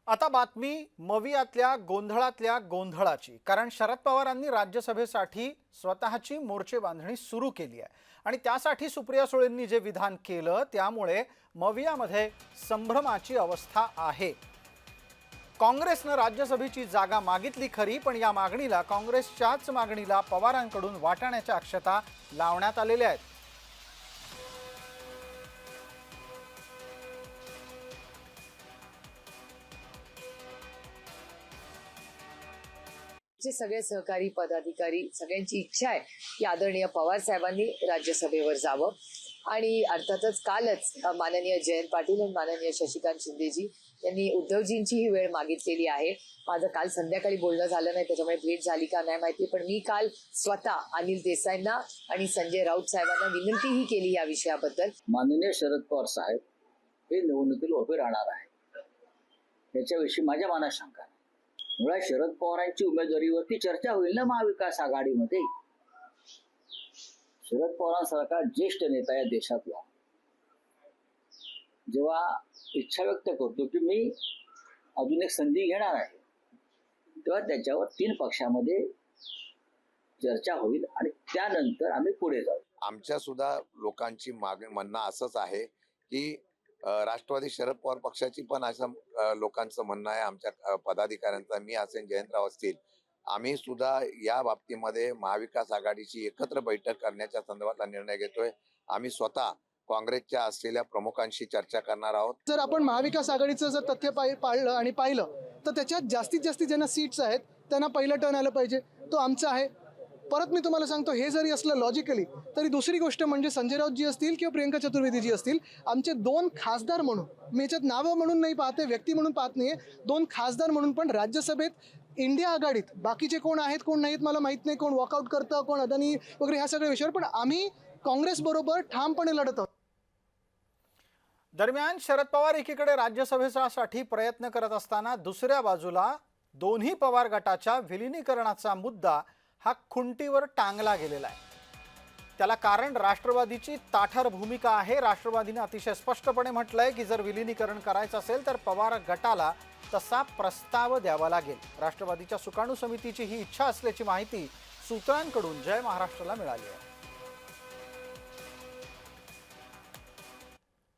आता बातमी मवियातल्या गोंधळातल्या गोंधळाची। कारण शरद पवारांनी राज्यसभेसाठी स्वतःची मोर्चे बांधणी सुरू केली आहे आणि त्यासाठी सुप्रिया सुळेंनी जे विधान केलं त्यामुळे मवियामध्ये संभ्रमाची अवस्था आहे। काँग्रेसने राज्यसभेची जागा मागितली खरी, पण या मागणीला काँग्रेसच्याच मागणीला पवारांकडून वाटाण्याच्या अक्षता लावण्यात आलेल्या आहेत। जे सगळे सहकारी पदाधिकारी सगळ्यांची इच्छा आहे की आदरणीय पवार साहेबांनी राज्यसभेवर जावं आणि अर्थातच कालच माननीय जयंत पाटील आणि माननीय शशिकांत शिंदेजी यांनी उद्धवजींची ही वेळ मागितलेली आहे। माझं काल संध्याकाळी बोलणं झालं नाही, त्याच्यामुळे भेट झाली का नाही माहिती, पण मी काल स्वतः अनिल देसाईंना आणि संजय राऊत साहेबांना विनंतीही केली या विषयाबद्दल। माननीय शरद पवार साहेब हे निवडणुकीला उभे राहणार आहे याच्याविषयी माझ्या मनात शंका नाही। मुळात शरद पवारांची उमेदवारीवरती चर्चा होईल ना महाविकास आघाडीमध्ये। शरद पवारांसारखा ज्येष्ठ नेता या देशातला जेव्हा इच्छा व्यक्त करतो की मी अजून एक संधी घेणार आहे, तेव्हा त्याच्यावर 3 पक्षामध्ये चर्चा होईल आणि त्यानंतर आम्ही पुढे जाऊ। आमच्या सुद्धा लोकांची म्हणणं असंच आहे की राष्ट्रवादी शरद पवार पक्षाची पण असं लोकांचं म्हणणं आहे, आमच्या पदाधिकाऱ्यांचा, मी असेल जयंतराव असतील, आम्ही सुद्धा या बाबतीमध्ये महाविकास आघाडीची एकत्र बैठक करण्याच्या संदर्भातला निर्णय घेतोय। आम्ही स्वतः काँग्रेसच्या असलेल्या प्रमुखांशी चर्चा करणार आहोत। जर आपण महाविकास आघाडीचं जर तथ्य पाळलं आणि पाहिलं तर त्याच्यात जास्तीत जास्त ज्यांना सीट्स आहेत त्यांना पहिलं टर्न आलं पाहिजे, तो आमचा आहे। परत मी तुम्हाला सांगतो, हे जरी असलं लॉजिकली तरी दुसरी गोष्ट म्हणजे संजय राऊतजी असतील किंवा प्रियंका चतुर्वेदीजी असतील, आमचे 2 खासदार म्हणून, मी याच्यात नावं म्हणून नाही पाहते, व्यक्ती म्हणून पाहत नाहीये, 2 खासदार म्हणून पण राज्यसभेत इंडिया आघाडीत बाकीचे कोण आहेत कोण नाहीत मला माहीत नाही, कोण वॉकआउट करतं, कोण अदानी वगैरे, ह्या सगळ्या विषयावर पण आम्ही काँग्रेस बरोबर ठामपणे लढत आहोत। दरम्यान शरद पवार एकीकडे राज्यसभेसाठी प्रयत्न करत असताना दुसऱ्या बाजूला दोन्ही पवार गटाच्या विलीनीकरणाचा मुद्दा हा खुंटीवर टांगला गेलेला आहे। त्याला कारण राष्ट्रवादीची ताठर भूमिका आहे। राष्ट्रवादीने अतिशय स्पष्टपणे म्हटलंय की जर विलीनीकरण करायचं असेल तर पवार गटाला तसा प्रस्ताव द्यावा लागेल। राष्ट्रवादीच्या सुकाणू समितीची ही इच्छा असल्याची माहिती सूत्रांकडून जय महाराष्ट्राला मिळाली आहे।